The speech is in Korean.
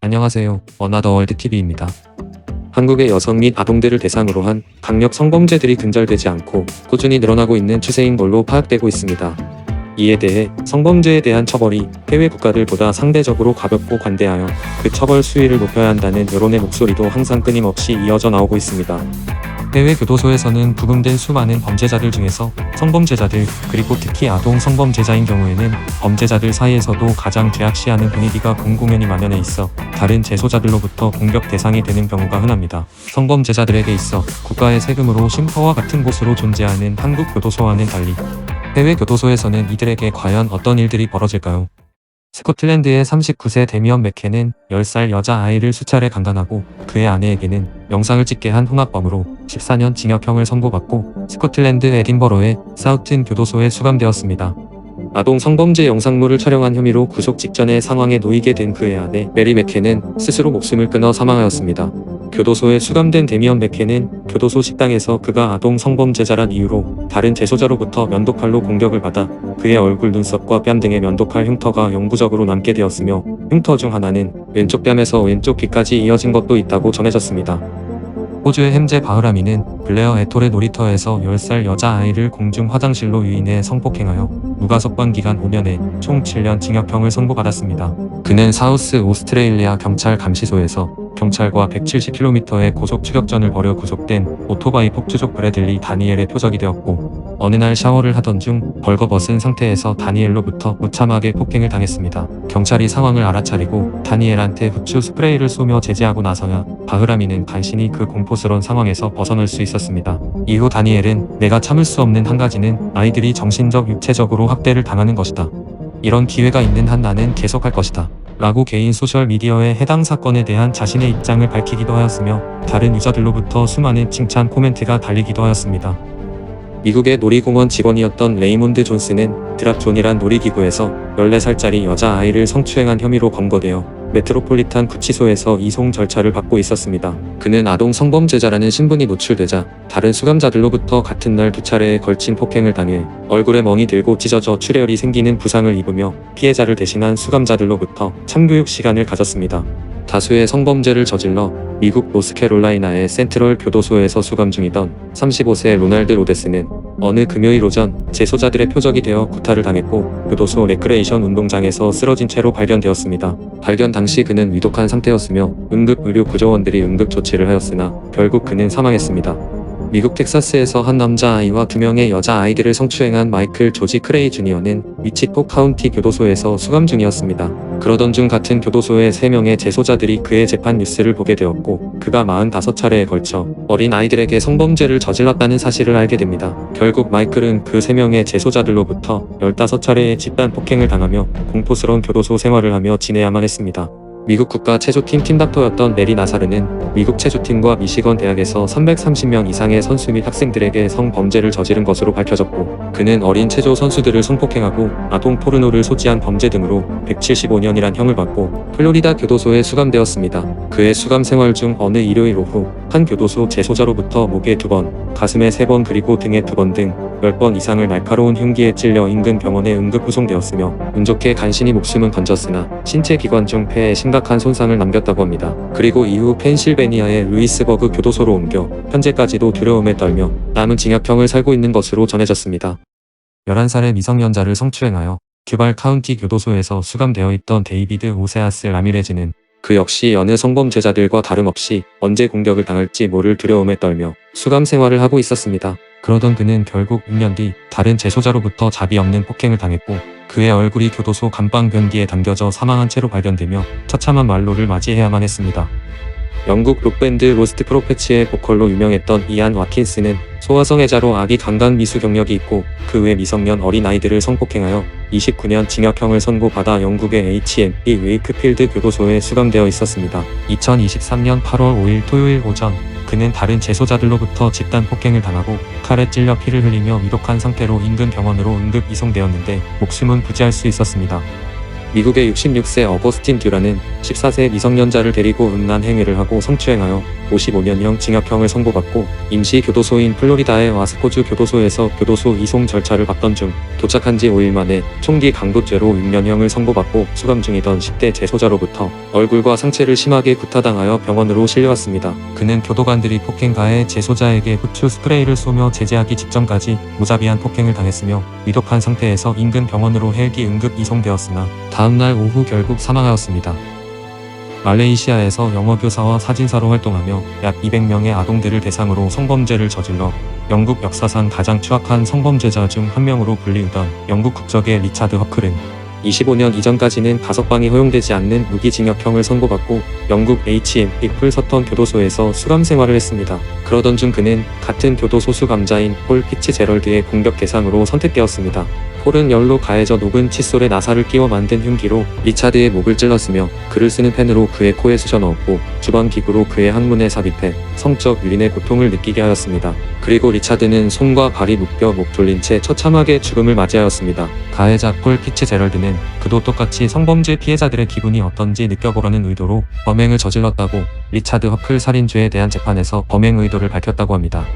안녕하세요. 어나더월드TV입니다. 한국의 여성 및 아동들을 대상으로 한 강력 성범죄들이 근절되지 않고 꾸준히 늘어나고 있는 추세인 걸로 파악되고 있습니다. 이에 대해 성범죄에 대한 처벌이 해외 국가들보다 상대적으로 가볍고 관대하여 그 처벌 수위를 높여야 한다는 여론의 목소리도 항상 끊임없이 이어져 나오고 있습니다. 해외 교도소에서는 부금된 수많은 범죄자들 중에서 성범죄자들, 그리고 특히 아동 성범죄자인 경우에는 범죄자들 사이에서도 가장 죄악시하는 분위기가 공공연히 만연해 있어 다른 재소자들로부터 공격 대상이 되는 경우가 흔합니다. 성범죄자들에게 있어 국가의 세금으로 쉼터와 같은 곳으로 존재하는 한국 교도소와는 달리 해외 교도소에서는 이들에게 과연 어떤 일들이 벌어질까요? 스코틀랜드의 39세 데미언 맥켄은 10살 여자아이를 수차례 강간하고 그의 아내에게는 영상을 찍게 한 흉악범으로 14년 징역형을 선고받고 스코틀랜드 에딘버러의 사우튼 교도소에 수감되었습니다. 아동 성범죄 영상물을 촬영한 혐의로 구속 직전의 상황에 놓이게 된 그의 아내 메리 맥켄은 스스로 목숨을 끊어 사망하였습니다. 교도소에 수감된 데미언 맥켄은 교도소 식당에서 그가 아동 성범죄자란 이유로 다른 재소자로부터 면도칼로 공격을 받아 그의 얼굴, 눈썹과 뺨 등의 면도칼 흉터가 영구적으로 남게 되었으며 흉터 중 하나는 왼쪽 뺨에서 왼쪽 귀까지 이어진 것도 있다고 전해졌습니다. 호주의 햄제 바흐라미는 블레어 애톨의 놀이터에서 10살 여자아이를 공중 화장실로 유인해 성폭행하여 무가석방 기간 5년에 총 7년 징역형을 선고받았습니다. 그는 사우스 오스트레일리아 경찰 감시소에서 경찰과 170km의 고속 추격전을 벌여 구속된 오토바이 폭주족 브래들리 다니엘의 표적이 되었고, 어느 날 샤워를 하던 중 벌거벗은 상태에서 다니엘로부터 무참하게 폭행을 당했습니다. 경찰이 상황을 알아차리고 다니엘한테 후추 스프레이를 쏘며 제지하고 나서야 바흐라미는 간신히 그 공포스러운 상황에서 벗어날 수 있었습니다. 이후 다니엘은 내가 참을 수 없는 한 가지는 아이들이 정신적, 육체적으로 학대를 당하는 것이다. 이런 기회가 있는 한 나는 계속할 것이다. 라고 개인 소셜미디어에 해당 사건에 대한 자신의 입장을 밝히기도 하였으며 다른 유저들로부터 수많은 칭찬 코멘트가 달리기도 하였습니다. 미국의 놀이공원 직원이었던 레이몬드 존스는 드랍존이란 놀이기구에서 14살짜리 여자아이를 성추행한 혐의로 검거되어 메트로폴리탄 구치소에서 이송 절차를 받고 있었습니다. 그는 아동 성범죄자라는 신분이 노출되자 다른 수감자들로부터 같은 날 2차례에 걸친 폭행을 당해 얼굴에 멍이 들고 찢어져 출혈이 생기는 부상을 입으며 피해자를 대신한 수감자들로부터 참교육 시간을 가졌습니다. 다수의 성범죄를 저질러 미국 노스캐롤라이나의 센트럴 교도소에서 수감 중이던 35세 로날드 로데스는 어느 금요일 오전 재소자들의 표적이 되어 구타를 당했고 교도소 레크레이션 운동장에서 쓰러진 채로 발견되었습니다. 발견 당시 그는 위독한 상태였으며 응급의료 구조원들이 응급조치를 하였으나 결국 그는 사망했습니다. 미국 텍사스에서 한 남자아이와 2명의 여자아이들을 성추행한 마이클 조지 크레이 주니어는 위치포 카운티 교도소에서 수감 중이었습니다. 그러던 중 같은 교도소의 3명의 재소자들이 그의 재판 뉴스를 보게 되었고 그가 45차례에 걸쳐 어린 아이들에게 성범죄를 저질렀다는 사실을 알게 됩니다. 결국 마이클은 그 3명의 재소자들로부터 15차례의 집단 폭행을 당하며 공포스러운 교도소 생활을 하며 지내야만 했습니다. 미국 국가 체조팀 팀닥터였던 메리 나사르는 미국 체조팀과 미시건 대학에서 330명 이상의 선수 및 학생들에게 성범죄를 저지른 것으로 밝혀졌고, 그는 어린 체조 선수들을 성폭행하고 아동 포르노를 소지한 범죄 등으로 175년이란 형을 받고 플로리다 교도소에 수감되었습니다. 그의 수감 생활 중 어느 일요일 오후 한 교도소 재소자로부터 목에 2번, 가슴에 3번 그리고 등에 2번 등 10번 이상을 날카로운 흉기에 찔려 인근 병원에 응급 후송되었으며 운 좋게 간신히 목숨은 건졌으나 신체 기관 중 폐에 심각한 손상을 남겼다고 합니다. 그리고 이후 펜실베니아의 루이스버그 교도소로 옮겨 현재까지도 두려움에 떨며 남은 징역형을 살고 있는 것으로 전해졌습니다. 11살의 미성년자를 성추행하여 듀발 카운티 교도소에서 수감되어 있던 데이비드 오세아스 라미레즈는 그 역시 여느 성범죄자들과 다름없이 언제 공격을 당할지 모를 두려움에 떨며 수감 생활을 하고 있었습니다. 그러던 그는 결국 6년 뒤 다른 재소자로부터 자비 없는 폭행을 당했고 그의 얼굴이 교도소 감방 변기에 담겨져 사망한 채로 발견되며 처참한 말로를 맞이해야만 했습니다. 영국 록밴드 로스트 프로페츠의 보컬로 유명했던 이안 와킨스는 소아성애자로 아기 강간 미수 경력이 있고 그 외 미성년 어린 아이들을 성폭행하여 29년 징역형을 선고받아 영국의 HMP 웨이크필드 교도소에 수감되어 있었습니다. 2023년 8월 5일 토요일 오전 그는 다른 재소자들로부터 집단 폭행을 당하고 칼에 찔려 피를 흘리며 위독한 상태로 인근 병원으로 응급 이송되었는데 목숨은 부지할 수 있었습니다. 미국의 66세 어거스틴 듀란은 14세 미성년자를 데리고 음란 행위를 하고 성추행하여 55년형 징역형을 선고받고 임시 교도소인 플로리다의 와스코주 교도소에서 교도소 이송 절차를 밟던 중 도착한 지 5일 만에 총기 강도죄로 6년형을 선고받고 수감 중이던 10대 재소자로부터 얼굴과 상체를 심하게 구타당하여 병원으로 실려왔습니다. 그는 교도관들이 폭행 가해 재소자에게 후추 스프레이를 쏘며 제재하기 직전까지 무자비한 폭행을 당했으며 위독한 상태에서 인근 병원으로 헬기 응급 이송되었으나 다음날 오후 결국 사망하였습니다. 말레이시아에서 영어교사와 사진사로 활동하며 약 200명의 아동들을 대상으로 성범죄를 저질러 영국 역사상 가장 추악한 성범죄자 중 한 명으로 불리우던 영국 국적의 리차드 허클은 25년 이전까지는 가석방이 허용되지 않는 무기징역형을 선고받고 영국 HMP 서턴 교도소에서 수감 생활을 했습니다. 그러던 중 그는 같은 교도소 수감자인 폴 피츠제럴드의 공격 대상으로 선택되었습니다. 폴은 열로 가해져 녹은 칫솔에 나사를 끼워 만든 흉기로 리차드의 목을 찔렀으며 글을 쓰는 펜으로 그의 코에 쑤셔 넣었고 주방 기구로 그의 항문에 삽입해 성적 유린의 고통을 느끼게 하였습니다. 그리고 리차드는 손과 발이 묶여 목 졸린 채 처참하게 죽음을 맞이하였습니다. 가해자 폴 피츠제럴드는 그도 똑같이 성범죄 피해자들의 기분이 어떤지 느껴보려는 의도로 범행을 저질렀다고 리차드 허클 살인죄에 대한 재판에서 범행 의도를 밝혔다고 합니다.